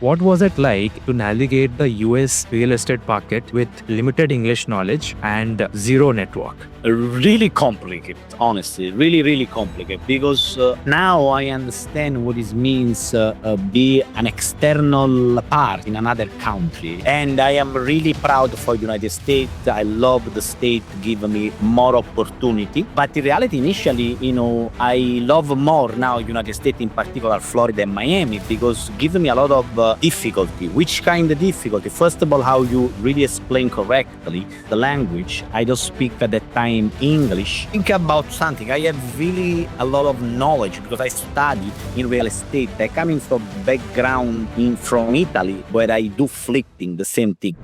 What was it like to navigate the US real estate market with limited English knowledge and zero network? Really complicated, honestly, really complicated, because now I understand what it means be an external part in another country, and I am really proud for United States. I love the state give me more opportunity, but in reality initially, I love more now United States, in particular Florida and Miami, because give me a lot of difficulty. Which kind of difficulty? First of all, how you really explain correctly the language. I don't speak at that time English. Think about something. I have really a lot of knowledge because I studied in real estate. I coming from background from Italy, where I do flipping, the same thing.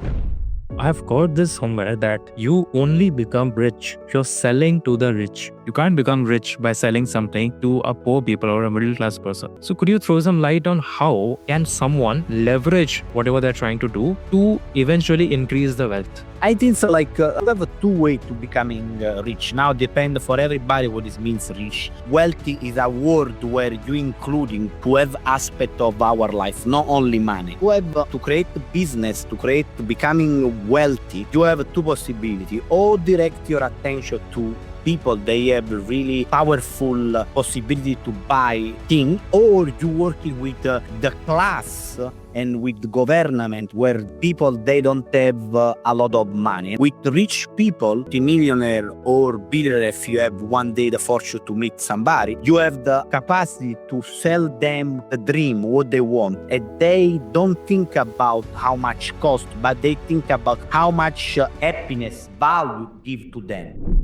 I have heard this somewhere that you only become rich if you're selling to the rich. You can't become rich by selling something to a poor people or a middle class person. So could you throw some light on how can someone leverage whatever they're trying to do to eventually increase the wealth? I think so, like I have a two way to becoming rich. Now depend for everybody what it means rich. Wealthy is a word where you including to have aspect of our life, not only money. To have to create business, to create becoming wealthy, you have two possibilities. Or direct your attention to people, they have really powerful possibility to buy things, or you working with the class and with the government where people they don't have a lot of money. With rich people, the millionaire or billionaire, if you have one day the fortune to meet somebody, you have the capacity to sell them the dream, what they want, and they don't think about how much cost, but they think about how much happiness, value give to them.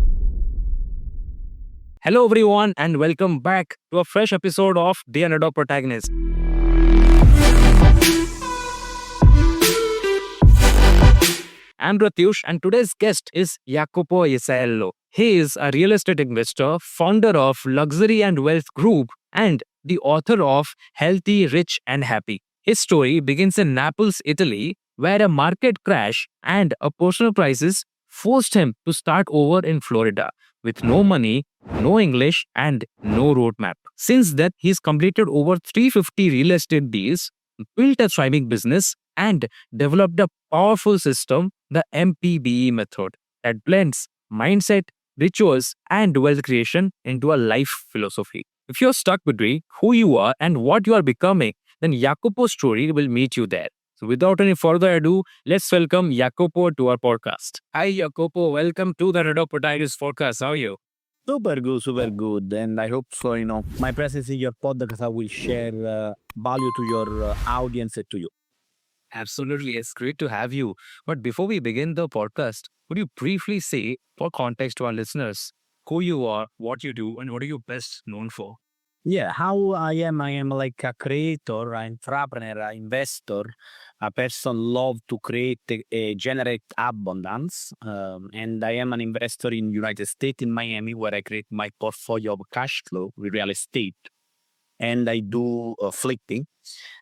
Hello, everyone, and welcome back to a fresh episode of The Underdog Protagonist. I'm Pratyush, and today's guest is Jacopo Iasiello. He is a real estate investor, founder of Luxury and Wealth Group, and the author of Healthy, Rich, and Happy. His story begins in Naples, Italy, where a market crash and a personal crisis forced him to start over in Florida with no money, no English, and no roadmap. Since then, he's completed over 350 real estate deals, built a thriving business, and developed a powerful system, the M.P.B.E method, that blends mindset, rituals, and wealth creation into a life philosophy. If you're stuck between who you are and what you are becoming, then Jacopo's story will meet you there. So without any further ado, let's welcome Jacopo to our podcast. Hi, Jacopo. Welcome to the Underdog Protagonist podcast. How are you? Super good, super good. And I hope so, my presence in your podcast, I will share value to your audience and to you. Absolutely. It's great to have you. But before we begin the podcast, could you briefly say, for context to our listeners, who you are, what you do, and what are you best known for? Yeah, how I am like a creator, an entrepreneur, an investor, a person love to create, generate abundance. And I am an investor in United States, in Miami, where I create my portfolio of cash flow with real estate. And I do flipping.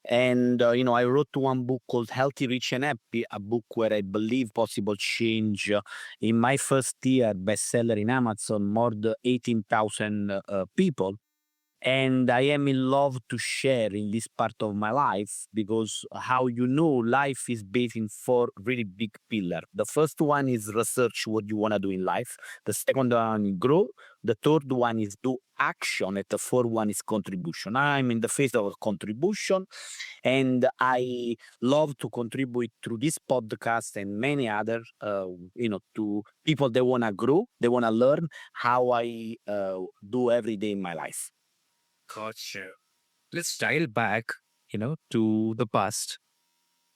And, I wrote one book called Healthy, Rich, and Happy, a book where I believe possible change. In my first year, bestseller in Amazon, more than 18,000 people. And I am in love to share in this part of my life, because how life is based in four really big pillars. The first one is research what you want to do in life. The second one is grow. The third one is do action. And the fourth one is contribution. I'm in the phase of contribution, and I love to contribute through this podcast and many other, to people that want to grow, they want to learn how I do every day in my life. Gotcha. Let's dial back, to the past.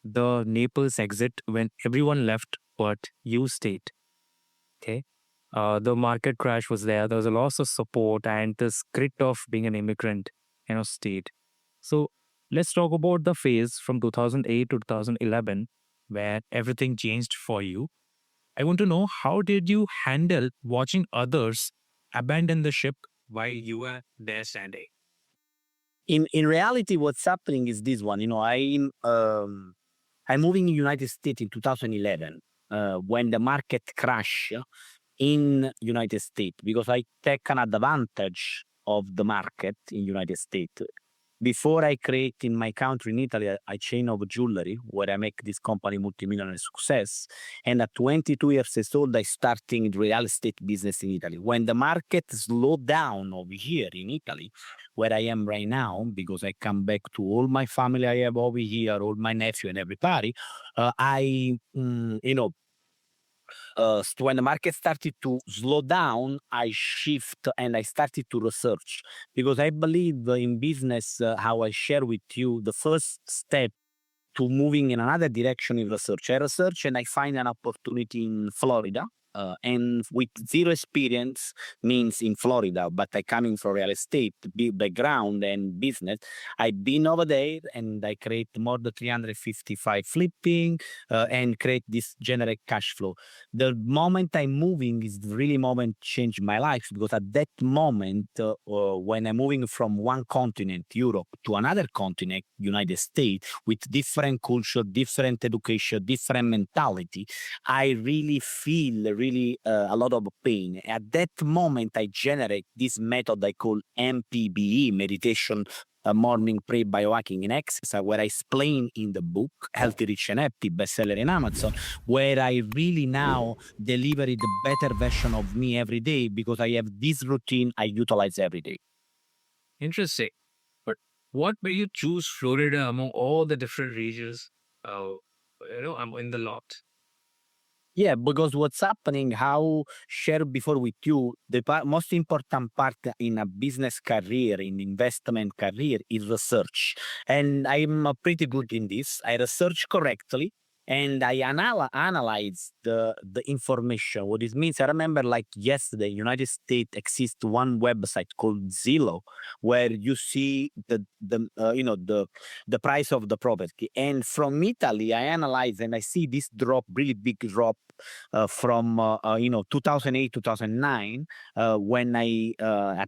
The Naples exit when everyone left, but you stayed. Okay. The market crash was there. There was a loss of support and the grit of being an immigrant, stayed. So let's talk about the phase from 2008 to 2011 where everything changed for you. I want to know, how did you handle watching others abandon the ship while you were there standing? In reality, what's happening is this one. I'm moving in United States in 2011, when the market crash in United States, because I take an advantage of the market in United States, Before I create in my country in Italy a chain of jewelry where I make this company multimillionaire success. And at 22 years old, I starting real estate business in Italy. When the market slowed down over here in Italy, where I am right now, because I come back to all my family I have over here, all my nephew and everybody, when the market started to slow down, I shift and I started to research because I believe in business, how I share with you, the first step to moving in another direction in research. I research and I find an opportunity in Florida. And with zero experience means in Florida, but I coming from real estate background and business. I've been over there and I create more than 355 flipping and create this generate cash flow. The moment I'm moving is really moment change my life because at that moment when I'm moving from one continent, Europe, to another continent, United States, with different culture, different education, different mentality, I really feel really a lot of pain. At that moment, I generate this method I call M.P.B.E, meditation, morning prayer biohacking in exercise, where I explain in the book Healthy, Rich and Happy, bestseller in Amazon, where I really now deliver the better version of me every day because I have this routine I utilize every day. Interesting. But what made you choose Florida among all the different regions? I'm in the lot. Yeah, because what's happening, how shared before with you, the most important part in a business career, in investment career, is research. And I'm pretty good in this. I research correctly and I analyze the information. What it means, I remember like yesterday, United States exists one website called Zillow, where you see the price of the property. And from Italy, I analyze and I see this drop, really big drop from 2008 2009 when I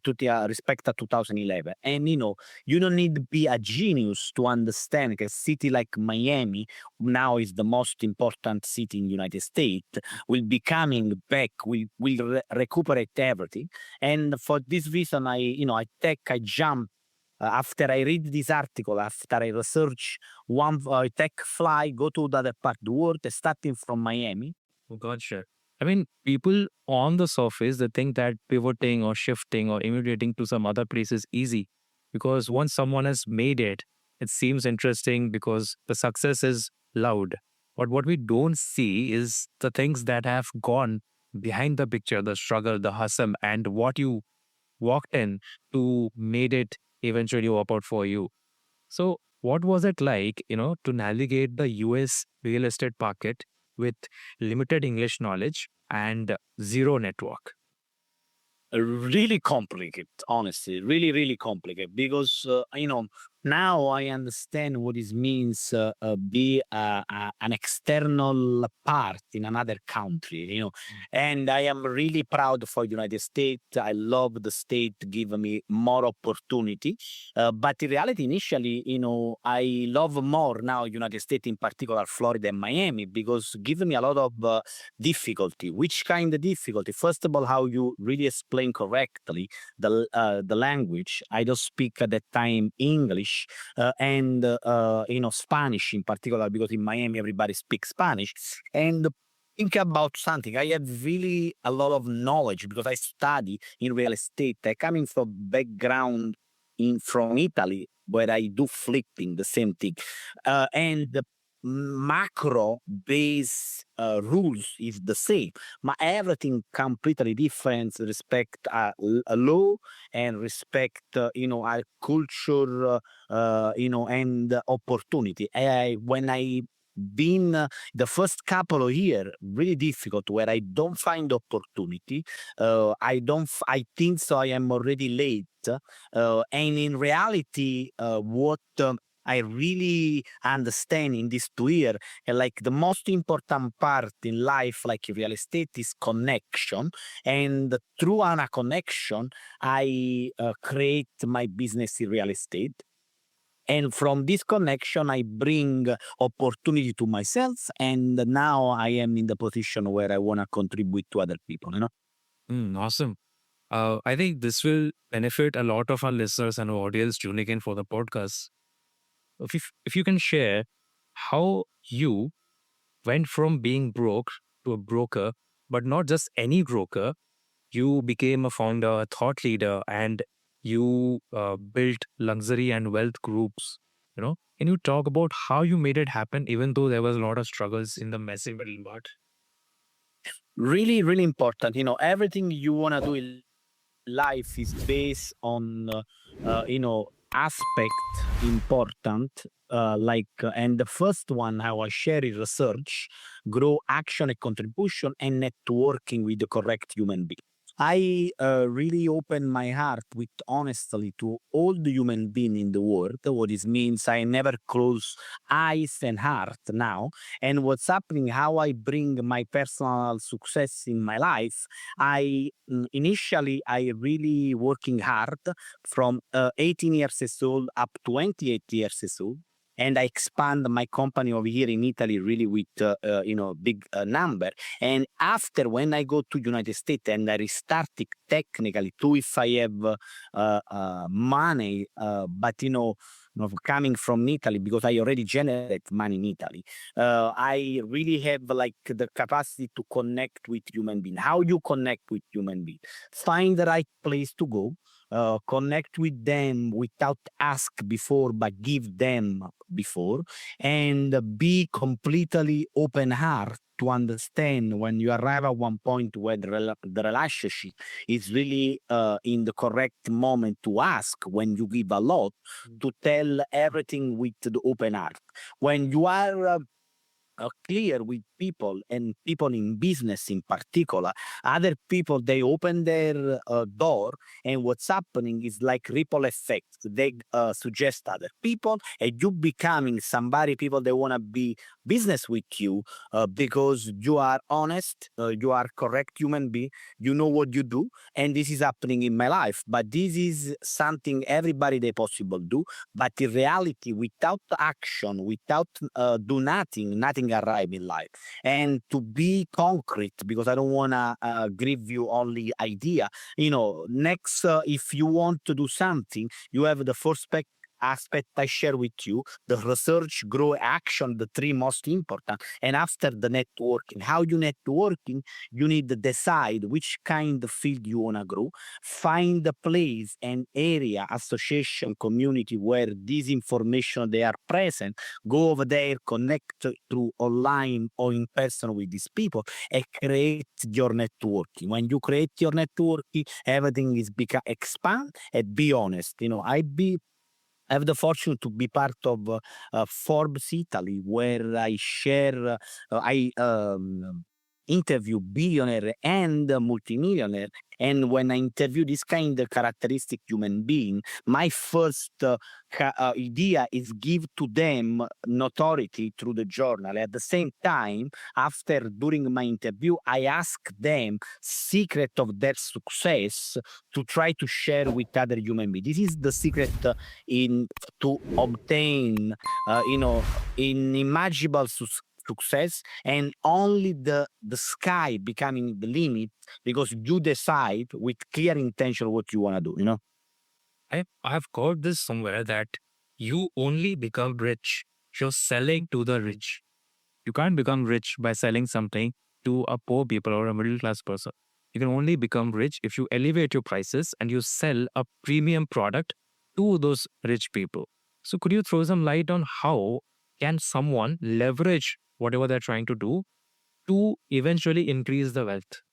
took respect to 2011. And you don't need to be a genius to understand a city like Miami now is the most important city in United States, will be coming back, will recuperate everything. And for this reason, I jump after I read this article, after I research one, I take fly, go to the other part of the world, starting from Miami. Oh, gotcha. I mean, people on the surface, they think that pivoting or shifting or immigrating to some other place is easy because once someone has made it, it seems interesting because the success is loud. But what we don't see is the things that have gone behind the picture, the struggle, the hustle, and what you walked in to made it eventually work out for you. So, what was it like, to navigate the US real estate market with limited English knowledge and zero network? Really complicated, honestly, really, really complicated because now I understand what it means be an external part in another country, and I am really proud for United States. I love the state give me more opportunity, but in reality, initially, I love more now United States, in particular Florida and Miami, because give me a lot of difficulty. Which kind of difficulty? First of all, how you really explain correctly the language. I don't speak at that time English and Spanish in particular, because in Miami everybody speaks Spanish. And think about something. I have really a lot of knowledge because I study in real estate. I coming from background in from Italy where I do flipping, the same thing, and the macro base rules is the same, but everything completely different. Respect a law and respect our culture, and opportunity. When I been the first couple of years really difficult where I don't find opportunity. I think so I am already late. And in reality, what I really understand in this 2 year, like the most important part in life, like real estate, is connection. And through a connection, I create my business in real estate. And from this connection, I bring opportunity to myself. And now I am in the position where I want to contribute to other people. Awesome. I think this will benefit a lot of our listeners and our audience tuning in for the podcast. If you can share how you went from being broke to a broker, but not just any broker, you became a founder, a thought leader, and you built luxury and wealth groups. Can you talk about how you made it happen, even though there was a lot of struggles in the messy middle part? Really, really important. Everything you want to do in life is based on aspect important, and the first one how I share is research, grow, action and contribution, and networking with the correct human being. I really open my heart with honestly to all the human being in the world. What this means, I never close eyes and heart now. And what's happening, how I bring my personal success in my life. Initially I really working hard from 18 years old up 28 years old. And I expand my company over here in Italy really with big number. And after when I go to United States and I restart it technically too, if I have money, but coming from Italy because I already generate money in Italy. I really have like the capacity to connect with human being. How you connect with human being? Find the right place to go. Connect with them without ask before, but give them before, and be completely open heart to understand when you arrive at one point where the relationship is really in the correct moment to ask when you give a lot, to tell everything with the open heart. When you are clear with people and people in business in particular, other people they open their door, and what's happening is like ripple effect. They suggest other people and you becoming somebody, people they want to be business with you because you are honest, you are correct human being, you know what you do. And this is happening in my life, but this is something everybody they possible do. But in reality, without action, without do nothing, nothing arrive in life. And to be concrete, because I don't want to give you only idea. Next, if you want to do something, you have the first aspect I share with you, the research, grow, action, the three most important. And after the networking, how you networking, you need to decide which kind of field you want to grow, find the place and area, association, community where this information they are present, go over there, connect through online or in person with these people, and create your networking. When you create your networking, everything is become expand. And be honest, I have the fortune to be part of Forbes Italy, where I interview billionaire and multimillionaire. And when I interview this kind of characteristic human being, my first idea is give to them notoriety through the journal. At the same time, after during my interview, I ask them secret of their success to try to share with other human beings. This is the secret in to obtain inimaginable success, and only the sky becoming the limit because you decide with clear intention what you want to do. I've got this somewhere that you only become rich if you're selling to the rich. You can't become rich by selling something to a poor people or a middle class person. You can only become rich if you elevate your prices and you sell a premium product to those rich people. So could you throw some light on how can someone leverage whatever they're trying to do to eventually increase the wealth?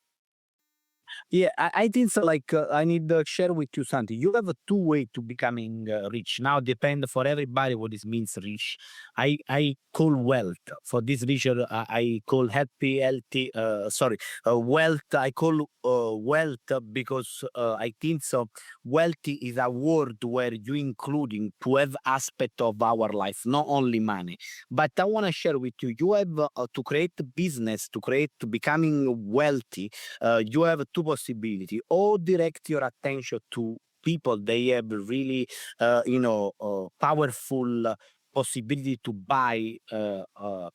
Yeah, I think so. Like, I need to share with you something. You have a two way to becoming rich. Now, depend for everybody what this means rich. I call wealth for this rich. I call happy, healthy. Sorry, wealth. I call wealth because I think so. Wealthy is a word where you including 12 aspect of our life, not only money. But I want to share with you. You have to create a business, to create to becoming wealthy. You have two possibility: or direct your attention to people they have really powerful possibility to buy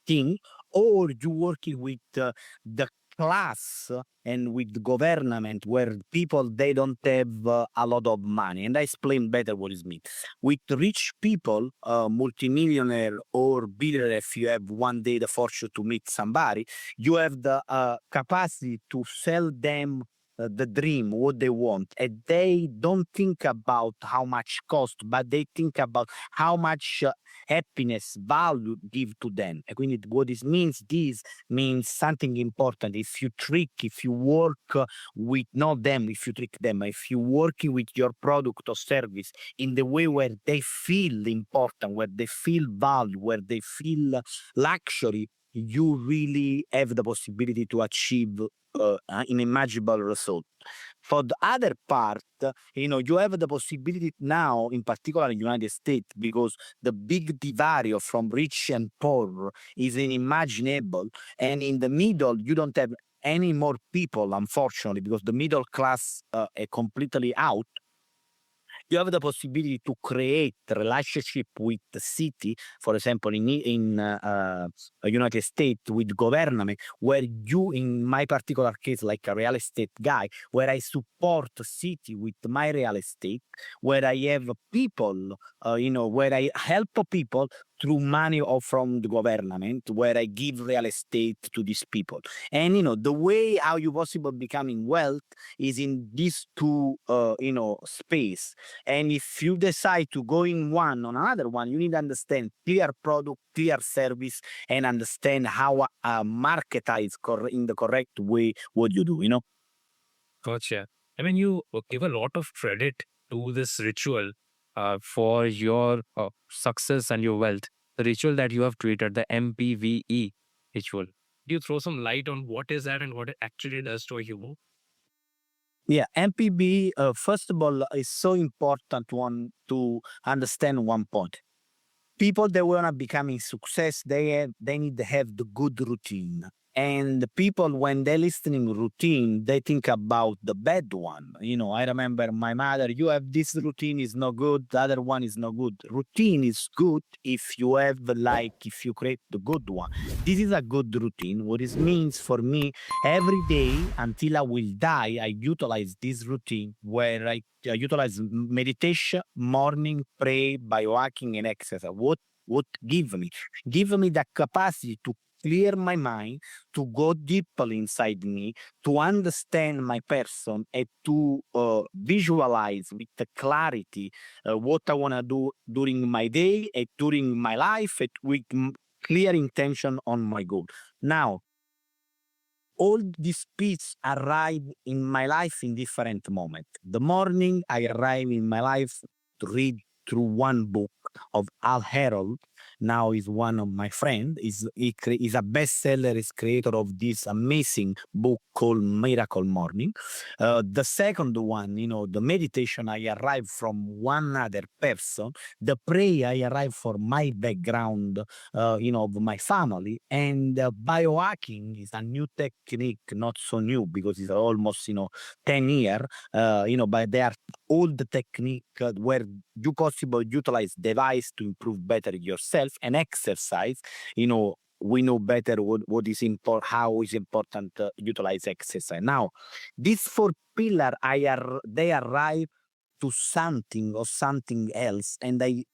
thing, or you working with the class and with government where people they don't have a lot of money. And I explain better what it means. With rich people, multimillionaire or billionaire, if you have one day the fortune to meet somebody, you have the capacity to sell them the dream, what they want, and they don't think about how much cost, but they think about how much happiness, value give to them. And quindi what this means something important. If you work with not them, if you trick them, if you working with your product or service in the way where they feel important, where they feel value, where they feel luxury, you really have the possibility to achieve unimaginable result. For the other part, you have the possibility now, in particular in United States, because the big divide from rich and poor is unimaginable, and in the middle you don't have any more people, unfortunately, because the middle class are completely out. You have the possibility to create relationship with the city, for example, in United States with government, where you, in my particular case, like a real estate guy, where I support the city with my real estate, where I have people, where I help people through money or from the government, where I give real estate to these people. And the way how you possible becoming wealth is in these two space. And if you decide to go in one on another one, you need to understand clear product, clear service, and understand how marketize in the correct way what you do. Gotcha. I mean, you give a lot of credit to this ritual for your success and your wealth. The ritual that you have created, the M.P.B.E ritual. Do you throw some light on what is that and what it actually does to a human? Yeah, M.P.B.E, first of all, is so important one to understand one point. People that wanna becoming success, they need to have the good routine. And the people when they're listening routine, they think about the bad one. I remember my mother, you have this routine is no good, the other one is no good. Routine is good if you have if you create the good one. This is a good routine. What it means for me, every day until I will die, I utilize this routine where I utilize meditation, morning, pray, biohacking, and exercise. What give me the capacity to clear my mind, to go deeper inside me, to understand my person, and to visualize with the clarity what I want to do during my day and during my life, and with clear intention on my goal. Now, all these peace arrive in my life in different moments. The morning I arrive in my life to read through one book of Al Herold. Now is one of my friend. Is a bestseller. Is creator of this amazing book called Miracle Morning. The second one, the meditation, I arrive from one other person. The prayer, I arrive for my background, of my family. And biohacking is a new technique, not so new because it's almost, 10 years, but they are old technique where you possible utilize device to improve better yourself and exercise. We know better what is important, how is important utilize exercise. Now, these four pillar, they arrive to something or something else, and they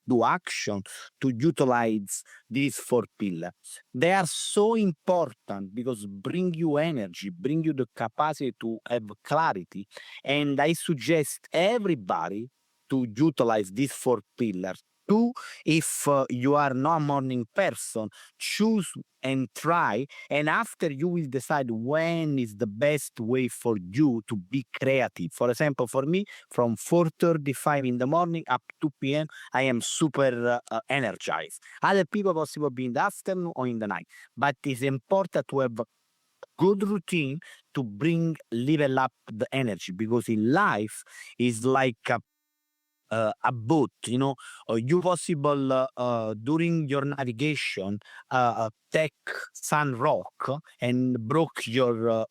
do action to utilize these four pillars. They are so important because bring you energy, bring you the capacity to have clarity, and I suggest everybody to utilize these four pillars. Two, if you are not a morning person, choose and try, and after you will decide when is the best way for you to be creative. For example, for me, from 4:35 in the morning up to 2 p.m., I am super energized. Other people possible be in the afternoon or in the night, but it's important to have good routine to bring level up the energy, because in life is like a boat, you possible during your navigation take some rock and broke your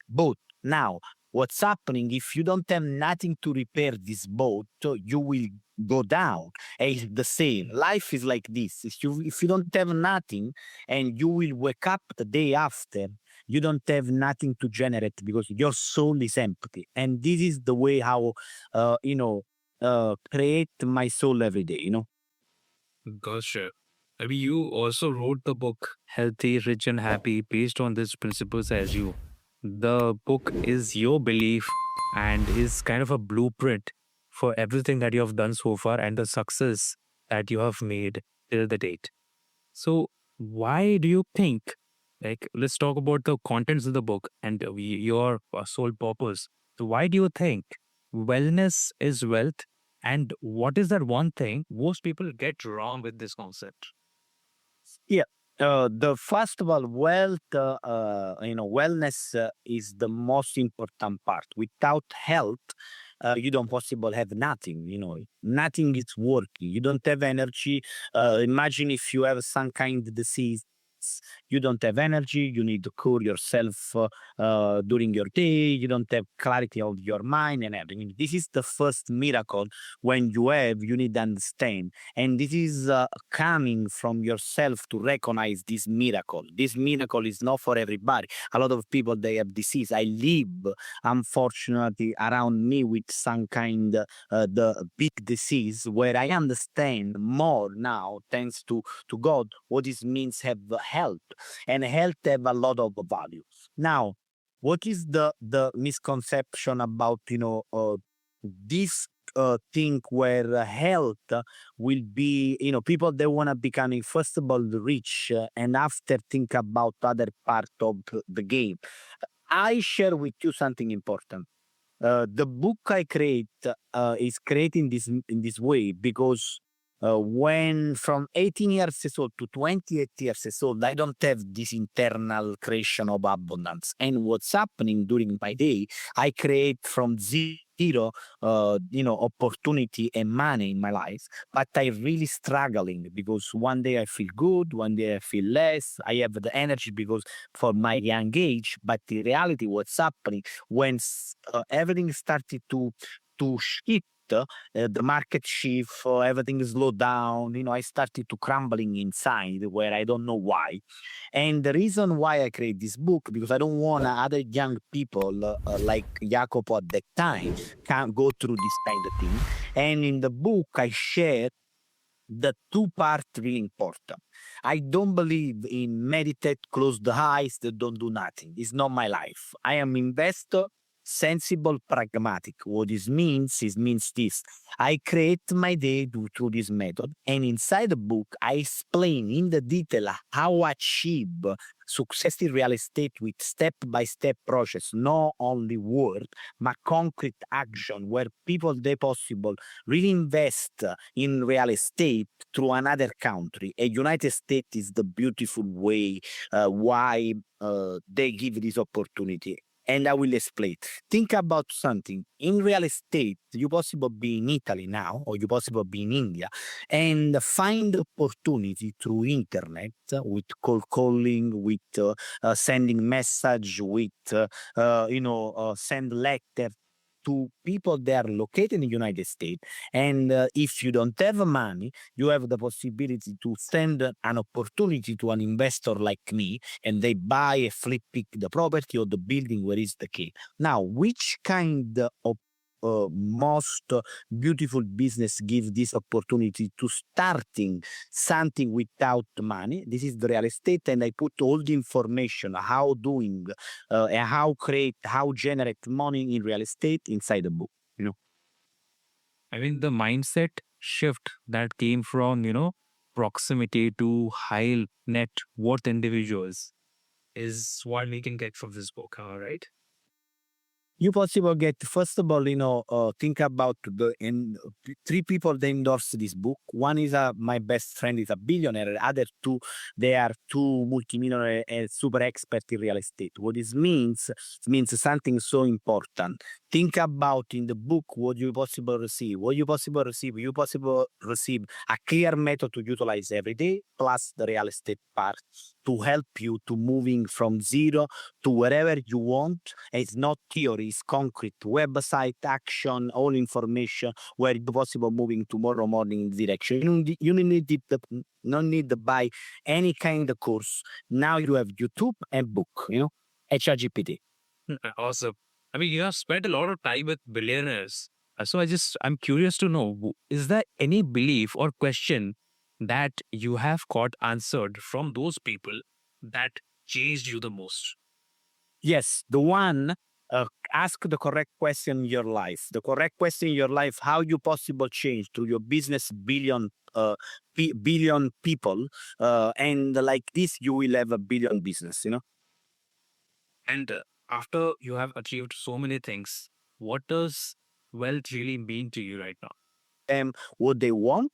boat. Now what's happening if you don't have nothing to repair this boat, you will go down. And it's the same. Life is like this. If you don't have nothing and you will wake up the day after, you don't have nothing to generate because your soul is empty. And this is the way how, create my soul every day, Gotcha. I mean, you also wrote the book Healthy, Rich, and Happy based on these principles as you. The book is your belief and is kind of a blueprint for everything that you have done so far and the success that you have made till the date. So, why do you think, like, let's talk about the contents of the book and your sole purpose. So, why do you think wellness is wealth? And what is that one thing most people get wrong with this concept? Yeah. The first of all, wellness is the most important part. Without health, you don't possible have nothing. Nothing is working. You don't have energy. Imagine if you have some kind of disease. You don't have energy. You need to cure yourself during your day. You don't have clarity of your mind and everything. This is the first miracle. When you have, you need to understand, and this is coming from yourself to recognize this miracle. This miracle is not for everybody. A lot of people, they have disease. I live, unfortunately, around me with some kind the big disease, where I understand more now, thanks to God, what it means have health, and health have a lot of value. Now, what is the misconception about this thing where health will be, people they want to becoming first of all rich, and after think about other part of the game. I share with you something important. The book I create is creating this in this way because when from 18 years old to 28 years old, I don't have this internal creation of abundance. And what's happening during my day, I create from zero, opportunity and money in my life, but I really struggling because one day I feel good, one day I feel less. I have the energy because for my young age, but the reality, what's happening when everything started to shift, the market shift, everything slowed down. I started to crumbling inside where I don't know why. And the reason why I create this book because I don't want other young people like Jacopo at that time can go through this kind of thing. And in the book, I share the two part really important. I don't believe in meditate, close the eyes, that don't do nothing. It's not my life. I am investor, sensible, pragmatic. What this means is means this. I create my day through this method, and inside the book, I explain in the detail how I achieve success in real estate with step by step process, not only word, but concrete action where people they possible really invest in real estate through another country. A United States is the beautiful way why they give this opportunity. And I will explain. Think about something. In real estate, you possible be in Italy now, or you possible be in India, and find opportunity through internet with cold calling, with sending message, with send letter to people that are located in the United States. And if you don't have money, you have the possibility to send an opportunity to an investor like me, and they buy and flip pick the property or the building where is the key. Now, which kind of most beautiful business give this opportunity to starting something without money? This is the real estate, and I put all the information how doing and how create, how generate money in real estate inside the book. I mean, the mindset shift that came from, proximity to high net worth individuals is what we can get from this book, all right? You possible get first of all, think about the and three people that endorse this book. One is my best friend is a billionaire. Other two, they are two multimillionaire and super expert in real estate. What this means, it means something so important. think about in the book what you possible receive. What you possible receive, you possible receive a clear method to utilize every day, plus the real estate part to help you to moving from zero to wherever you want. And it's not theory, it's concrete website action, all information where you possible moving tomorrow morning in the direction. You don't need no need to buy any kind of course. Now you have YouTube and book, HRGPT. Awesome. I mean, you have spent a lot of time with billionaires. I'm curious to know, is there any belief or question that you have got answered from those people that changed you the most? Yes, the one ask the correct question in your life. The correct question in your life, how you possible change to your business billion people, and like this you will have a billion business. And after you have achieved so many things, what does wealth really mean to you right now? Them what they want.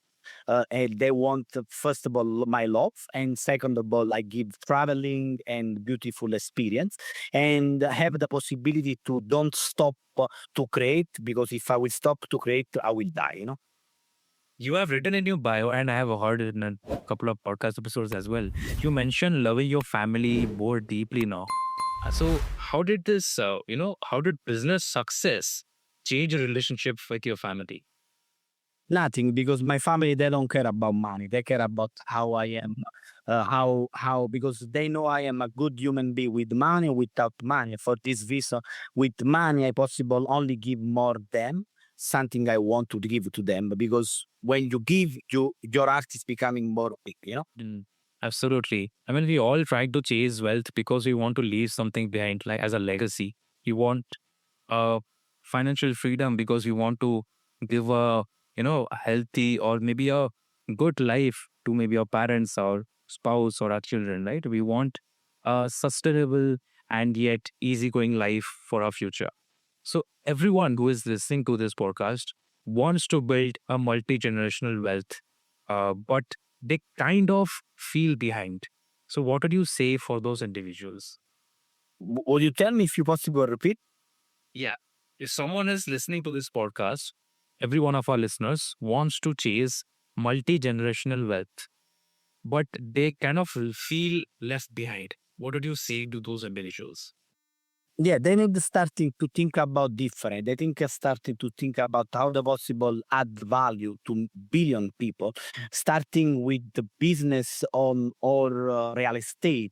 And they want, first of all, my love, and second of all, I give traveling and beautiful experience, and have the possibility to don't stop to create, because if I will stop to create, I will die. You have written in your bio, and I have heard it in a couple of podcast episodes as well. You mentioned loving your family more deeply now. So, how did how did business success change your relationship with your family? Nothing, because my family, they don't care about money. They care about how I am, how because they know I am a good human being with money, without money. For this reason, with money, I possible only give more them something I want to give to them. Because when you give, your art is becoming more big. Mm, absolutely. I mean, we all try to chase wealth because we want to leave something behind, like as a legacy. We want financial freedom because we want to give a healthy or maybe a good life to maybe our parents or spouse or our children, right? We want a sustainable and yet easygoing life for our future. So everyone who is listening to this podcast wants to build a multi-generational wealth, but they kind of feel behind. So what would you say for those individuals? Will you tell me if you possible repeat? Yeah. If someone is listening to this podcast, every one of our listeners wants to chase multi generational wealth, but they kind of feel left behind. What would you say to those individuals? Yeah, they need starting to think about different. They think starting to think about how the possible add value to billion people, starting with the business on or real estate,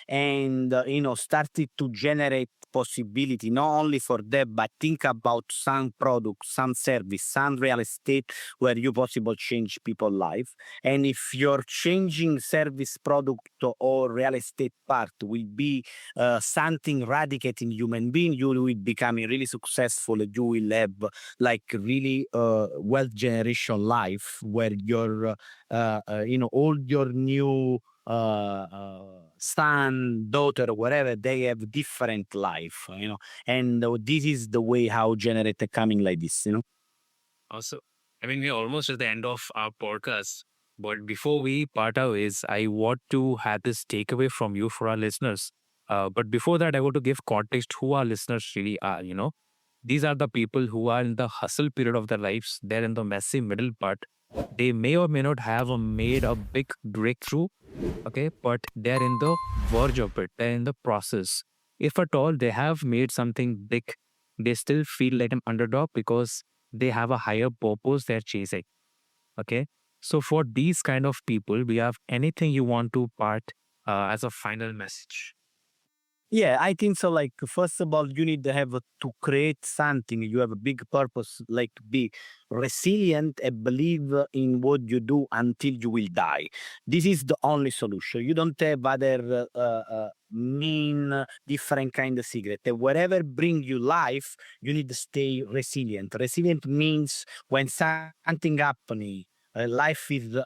and started to generate possibility not only for them, but think about some product, some service, some real estate where you possible change people life. And if your changing service product or real estate part will be something radicating human being, you will becoming really successful. You will have like really wealth generation life where your all your new son, daughter, whatever, they have different life, and this is the way how generate a coming like this. Also, I mean, we're almost at the end of our podcast. But before we part our ways, I want to have this takeaway from you for our listeners. But before that, I want to give context who our listeners really are. These are the people who are in the hustle period of their lives. They're in the messy middle part. They may or may not have made a big breakthrough, okay, but they're in the verge of it. They're in the process. If at all they have made something big, they still feel like an underdog because they have a higher purpose they're chasing. Okay. So for these kind of people, we have anything you want to part as a final message? Yeah, I think so. Like, first of all, you need to have to create something. You have a big purpose, like be resilient and believe in what you do until you will die. This is the only solution. You don't have other different kind of secret. Whatever bring you life, you need to stay resilient. Resilient means when something happening, life is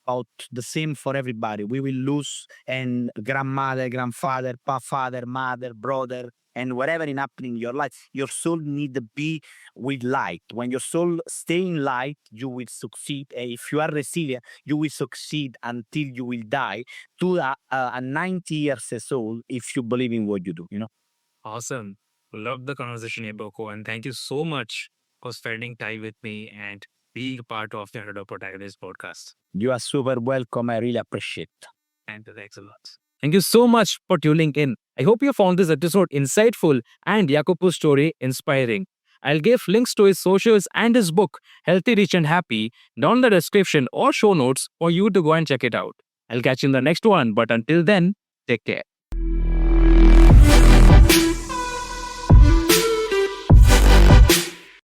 about the same for everybody. We will lose and grandmother, grandfather, father, mother, brother, and whatever is happening in your life, your soul need to be with light. When your soul stay in light, you will succeed. And if you are resilient, you will succeed until you will die to a 90 years old if you believe in what you do. Awesome. Love the conversation, Jacopo, and thank you so much for spending time with me and being a part of the Underdog Protagonist podcast. You are super welcome. I really appreciate. And thanks a lot. Thank you so much for tuning in. I hope you found this episode insightful and Jacopo's story inspiring. I'll give links to his socials and his book, Healthy, Rich, and Happy, down in the description or show notes for you to go and check it out. I'll catch you in the next one, but until then, take care.